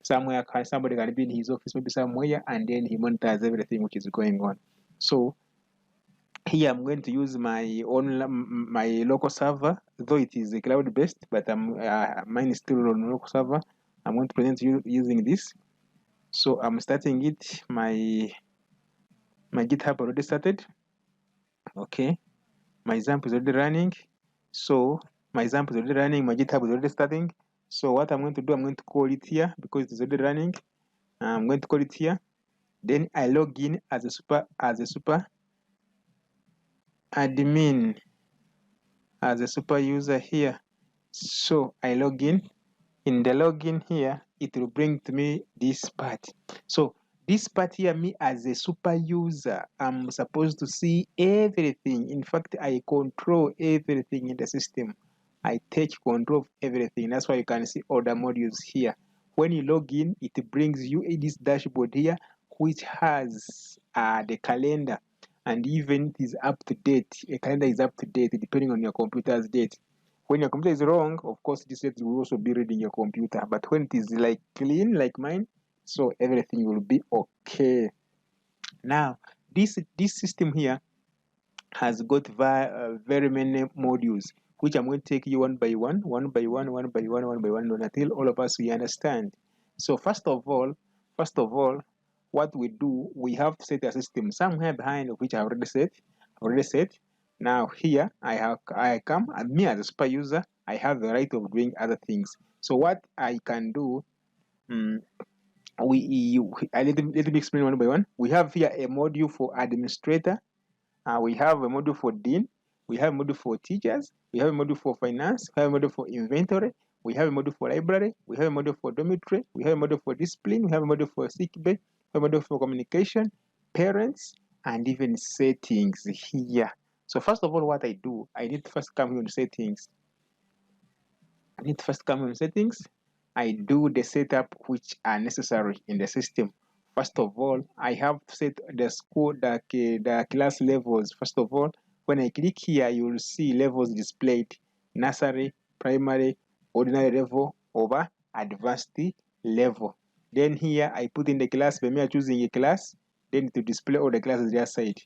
Somewhere somebody can be in his office, maybe somewhere, and then he monitors everything which is going on. So here I'm going to use my own my local server, though it is a cloud based, but mine is still on local server. I'm going to present you using this. So I'm starting it. My GitHub already started. Okay, my example is already running. So my example is already running. My GitHub is already starting. So what I'm going to do, I'm going to call it here because it is already running. I'm going to call it here. Then I log in as a super admin, as a super user here. So I log in. In the login here, it will bring to me this part. So this part here, me as a super user, I'm supposed to see everything. In fact, I control everything in the system. I take control of everything. That's why you can see all the modules here. When you log in, it brings you this dashboard here, which has the calendar, and even it is up to date. A calendar is up to date depending on your computer's date. When your computer is wrong, of course, this set will also be reading your computer. But when it is like clean, like mine, so everything will be okay. Now, this system here has got very many modules, which I'm going to take you one by one, until all of us we understand. So first of all, what we do, we have to set a system somewhere behind, of which I already set. Now here I come, and me as a super user, I have the right of doing other things. So what I can do, let me explain one by one. We have here a module for administrator. We have a module for dean. We have a module for teachers. We have a module for finance. We have a module for inventory. We have a module for library. We have a module for dormitory. We have a module for discipline. We have a module for sick bay. We have a module for communication, parents, and even settings here. So first of all, what I do, I need to first come here to settings. I do the setup which are necessary in the system. First of all, I have to set the class levels. First of all, when I click here, you will see levels displayed: nursery, primary, ordinary level, over advanced level. Then here I put in the class. When we are choosing a class, then to display all the classes there side.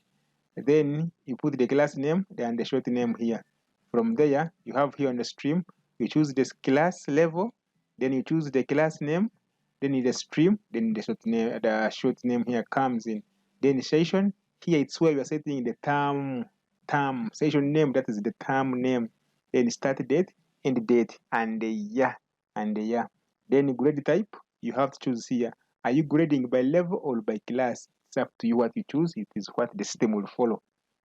Then you put the class name and the short name here. From there, you have here on the stream, you choose this class level, then you choose the class name, then in the stream, then the short name here comes in. Then the session, here it's where you are setting the term session name, that is the term name. Then start date, end date, and the year, Then grade type, you have to choose here. Are you grading by level or by class? It's up to you what you choose. It is what the system will follow.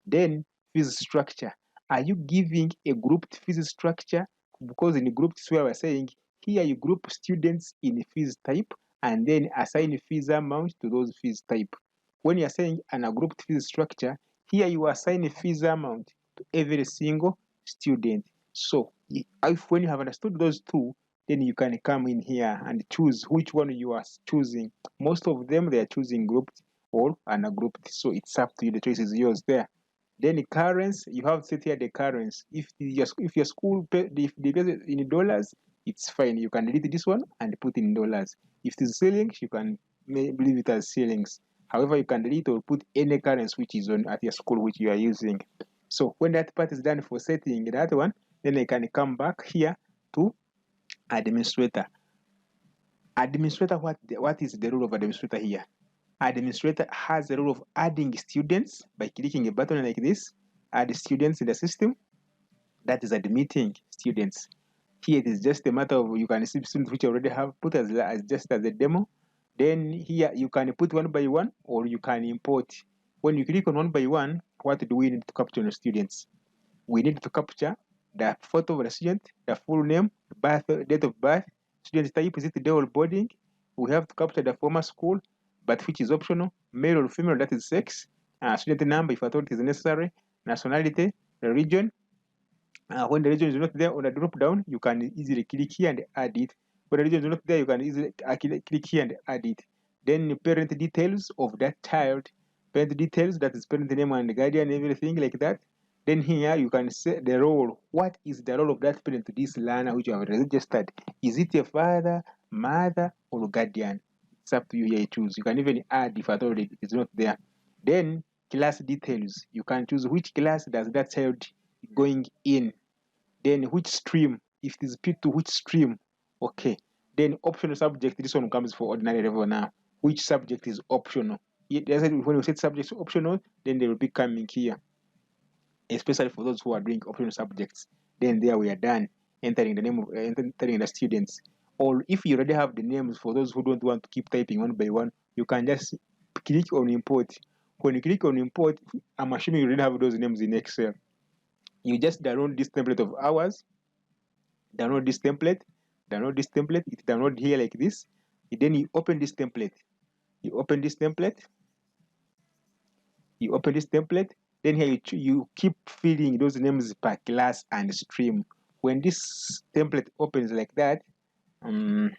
Then fees structure. Are you giving a grouped fees structure? Because in the group is where we're saying here you group students in fees type and then assign fees amount to those fees type. When you're saying a grouped fees structure, here you assign a fees amount to every single student. So if when you have understood those two, then you can come in here and choose which one you are choosing. Most of them they are choosing grouped or ungrouped. So it's up to you. The choice is yours there. Then the currency, you have to set here the currency. If your school pay in dollars, it's fine. You can delete this one and put in dollars. If it is shillings, you can leave it as shillings. However, you can delete or put any currency which is on at your school which you are using. So when that part is done for setting that one, then I can come back here to administrator. Administrator, what is the role of administrator here? Administrator has the role of adding students by clicking a button like this. Add students in the system. That is admitting students. Here it is just a matter of you can see students which you already have put as just as a demo. Then here you can put one by one or you can import. When you click on one by one, what do we need to capture on the students? We need to capture the photo of the student, the full name, date of birth, student type, is it day or boarding? We have to capture the former school, but which is optional, male or female, that is sex, student number if at all it is necessary, nationality, the region. When the region is not there on the drop down, you can easily click here and add it. When the region is not there, you can easily click here and add it. Then the parent details of that child, parent details, that is parent name and guardian, everything like that. Then here you can set the role. What is the role of that parent to this learner which you have registered? Is it a father, mother or guardian. It's up to you here. You choose. You can even add if at all it is not there. Then class details. You can choose which class does that child going in. Then which stream, if it is P2, which stream. Okay. Then optional subject, this one comes for ordinary level now. Which subject is optional? When you set subjects optional, then they will be coming here, especially for those who are doing optional subjects. Then there we are done, entering the name of entering the students. Or if you already have the names for those who don't want to keep typing one by one, you can just click on import. When you click on import, I'm assuming you already have those names in Excel. You just download this template of ours, download this template, it download here like this. Then you open this template. You open this template, then here you keep filling those names per class and stream. When this template opens like that, when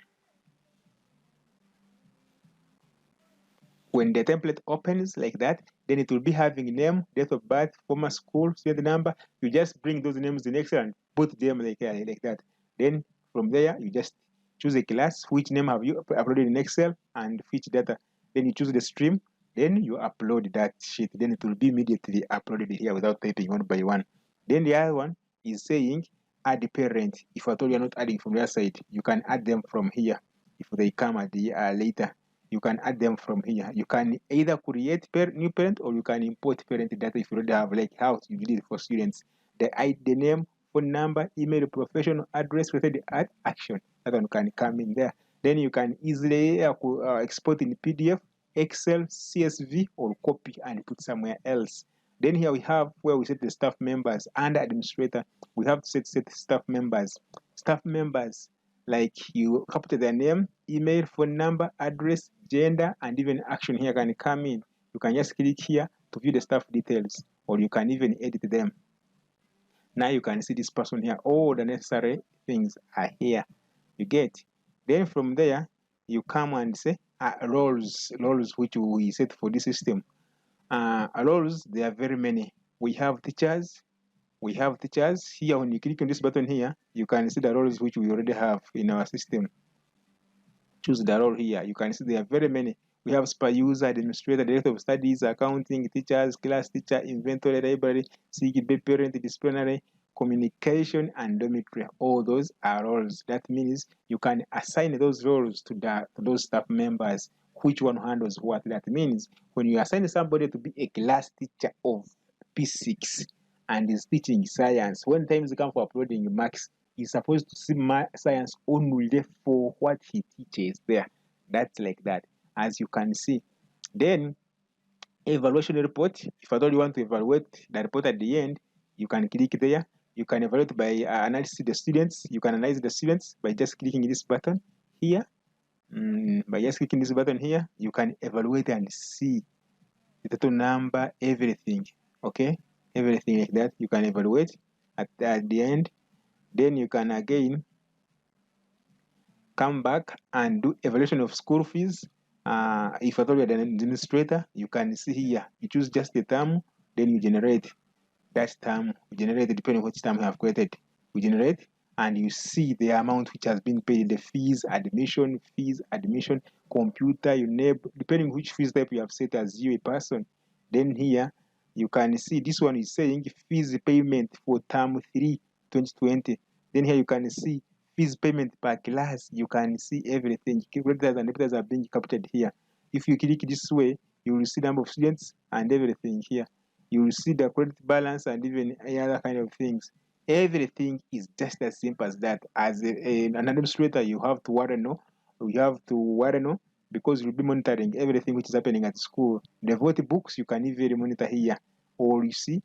the template opens like that, then it will be having name, date of birth, former school, student number. You just bring those names in Excel and put them like that. Then from there, you just choose a class, which name have you uploaded in Excel, and which data. Then you choose the stream, then you upload that sheet. Then it will be immediately uploaded here without typing one by one. Then the other one is saying add the parent. If at all you're not adding from their side, you can add them from here if they come at the later. You can add them from here. You can either create new parent or you can import parent data if you already have, like how you did it for students. The name, phone number, email, professional address, related add action. That one can come in there. Then you can easily export in PDF, Excel, CSV, or copy and put somewhere else. Then here we have where we set the staff members. Under administrator, we have to set staff members. Staff members, like you capture their name, email, phone number, address, gender, and even action here can come in. You can just click here to view the staff details, or you can even edit them. Now you can see this person here. All the necessary things are here. You get. Then from there, you come and say roles which we set for this system. Roles, there are very many. We have teachers. Here. When you click on this button here, you can see the roles which we already have in our system. Choose the role here. You can see there are very many. We have super user, administrator, director of studies, accounting, teachers, class teacher, inventory, library, CGB, parent, disciplinary, communication, and dormitory. All those are roles. That means you can assign those roles to those staff members. Which one handles what? That means when you assign somebody to be a class teacher of P6 and is teaching science, when times come for uploading marks, he's supposed to see science only for what he teaches there. That's like that, as you can see. Then evaluation report. If at all you want to evaluate the report at the end, you can click there. You can evaluate by analysis the students. You can analyze the students by just clicking this button here. By just clicking this button here, you can evaluate and see the total number, everything. Okay, everything like that. You can evaluate at the end. Then you can again come back and do evaluation of school fees. If at all you're an administrator, you can see here, you choose just the term, then you generate that term, you generate it depending on which term you have created. You generate and you see the amount which has been paid, the fees, admission, computer, you name, depending which fees type you have set as you a person. Then here, you can see this one is saying fees payment for term 3, 2020. Then here you can see fees payment per class. You can see everything. Creditors and debtors are being captured here. If you click this way, you will see the number of students and everything here. You will see the credit balance and even any other kind of things. Everything is just as simple as that. As an administrator, you have to worry know. Because you'll be monitoring everything which is happening at school. The vote books, you can even monitor here. Or you see,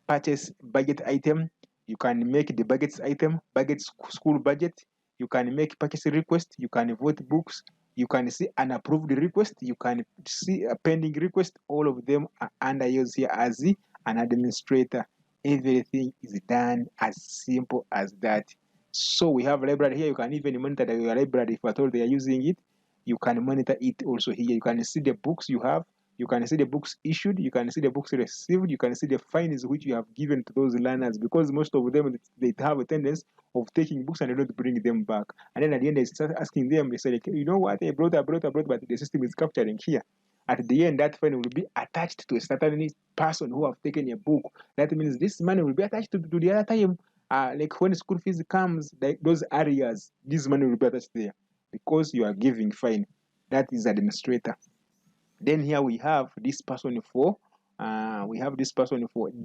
purchase budget item, you can make the budget item, budget school budget. You can make purchase request. You can vote books. You can see an approved request. You can see a pending request. All of them are under yours here as an administrator. Everything is done as simple as that. So we have a library here. You can even monitor your library if at all they are using it. You can monitor it also here. You can see the books you have. You can see the books issued, you can see the books received, you can see the fines which you have given to those learners, because most of them, they have a tendency of taking books and they don't bring them back. And then at the end, they start asking them, they say, like, you know what, I brought, but the system is capturing here. At the end, that fine will be attached to a certain person who have taken a book. That means this money will be attached to the other time. Like when school fees comes, like those areas, this money will be attached there because you are giving fine. That is administrator. Then here we have this person for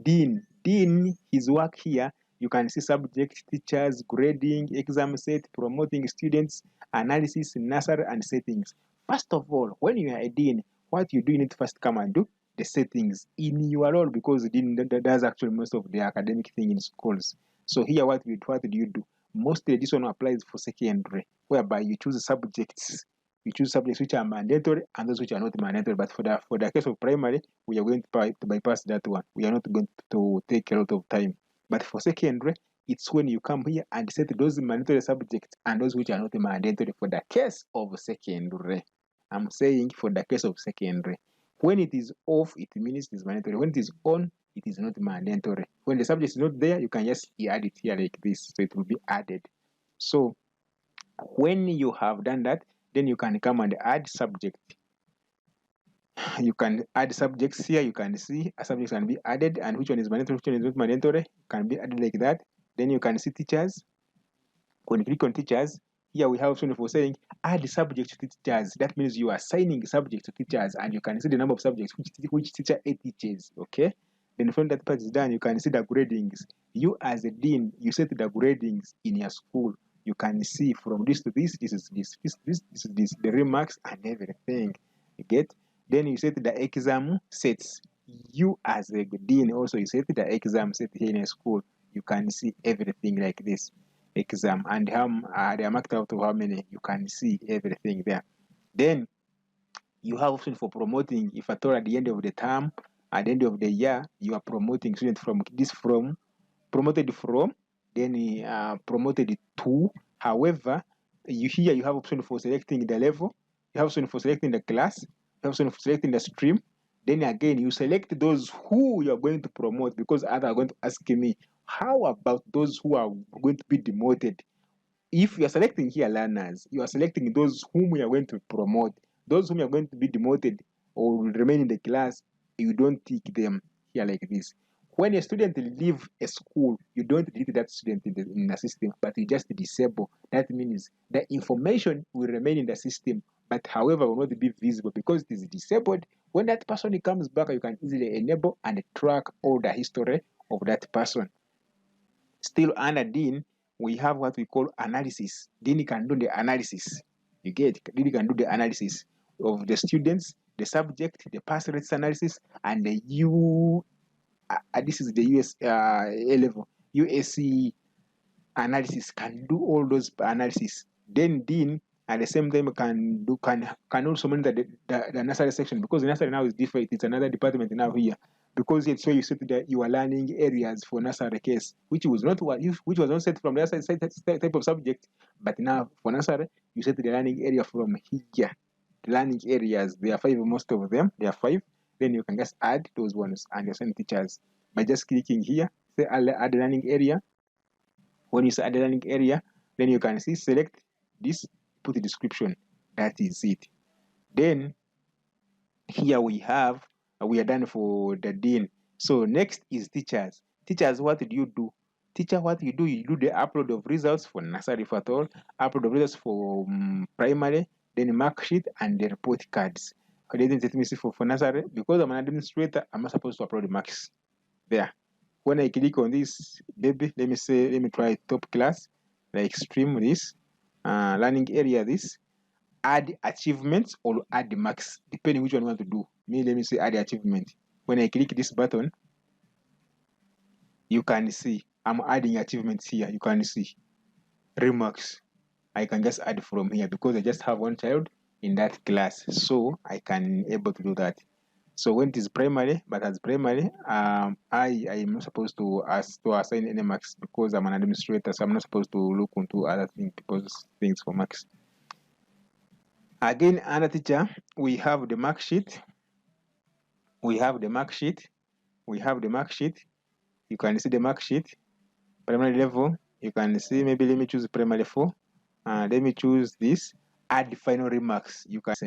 dean. Dean, his work here, you can see subject, teachers, grading, exam set, promoting students, analysis, nursery, and settings. First of all, when you are a dean, what you do, you need to first come and do the settings in your role, because the dean does actually most of the academic thing in schools. So here, what do you do? Mostly this one applies for secondary, whereby you choose subjects. You choose subjects which are mandatory and those which are not mandatory. But for the case of primary, we are going to bypass that one. We are not going to take a lot of time. But for secondary, it's when you come here and set those mandatory subjects and those which are not mandatory for the case of secondary. I'm saying for the case of secondary. When it is off, it means it is mandatory. When it is on, it is not mandatory. When the subject is not there, you can just add it here like this. So it will be added. So when you have done that, then you can come and add subject. You can add subjects here. You can see a subject can be added, and which one is mandatory, which one is not mandatory, can be added like that. Then you can see teachers. When you click on teachers, here we have option for saying add subject to teachers. That means you are assigning subject to teachers, and you can see the number of subjects which teacher A teaches. Okay. Then when that part is done, you can see the gradings. You as a dean, you set the gradings in your school. You can see from this to this, this is this, the remarks and everything. You get? Then you set the exam sets. You as a dean also, you set the exam set here in a school. You can see everything like this exam, and how they are marked out of how many. You can see everything there. Then you have option for promoting. If at all at the end of the term, at the end of the year, you are promoting students from promoted from, then promoted to. However, you have option for selecting the level, you have option for selecting the class, you have option for selecting the stream. Then again, you select those who you are going to promote, because others are going to ask me, how about those who are going to be demoted? If you are selecting here learners, you are selecting those whom you are going to promote. Those whom you are going to be demoted or will remain in the class, you don't tick them here like this. When a student leave a school, you don't delete that student in the system, but you just disable. That means the information will remain in the system, but however will not be visible because it is disabled. When that person comes back, you can easily enable and track all the history of that person. Still under Dean, we have what we call analysis. Dean can do the analysis. You get? Dean can do the analysis of the students, the subject, the pass rates analysis, and the this is the US A level USC analysis. Can do all those analysis. Then Dean at the same time can also monitor the nursery section, because the nursery now is different. It's another department now here, because it's where you set your learning areas for nursery case, which was not set from the nursery type of subject, but now for nursery you set the learning area from here. The learning areas, there are 5, most of them there are 5. Then you can just add those ones and assign teachers by just clicking here. Say add learning area. When you say add learning area, then you can see select this, put the description. That is it. Then here we are done for the dean. So next is teachers. Teachers, what do you do? Teacher, what you do the upload of results for nursery for all, upload of results for primary, then mark sheet and the report cards. Let me see for nursery, because I'm an administrator, I'm not supposed to upload the marks there. When I click on this baby, let me try top class, like stream this, learning area this, add achievements or add the marks, depending which one you want to do. Let me say add the achievement. When I click this button, you can see I'm adding achievements here. You can see remarks. I can just add from here because I just have one child in that class, so I can able to do that. So when it is primary, but as primary, I am not supposed to assign any marks because I'm an administrator, so I'm not supposed to look into other people's things for marks. Again, under teacher, we have the mark sheet. We have the mark sheet. We have the mark sheet. You can see the mark sheet. Primary level, you can see, maybe let me choose primary 4. Let me choose this, add final remarks. You can say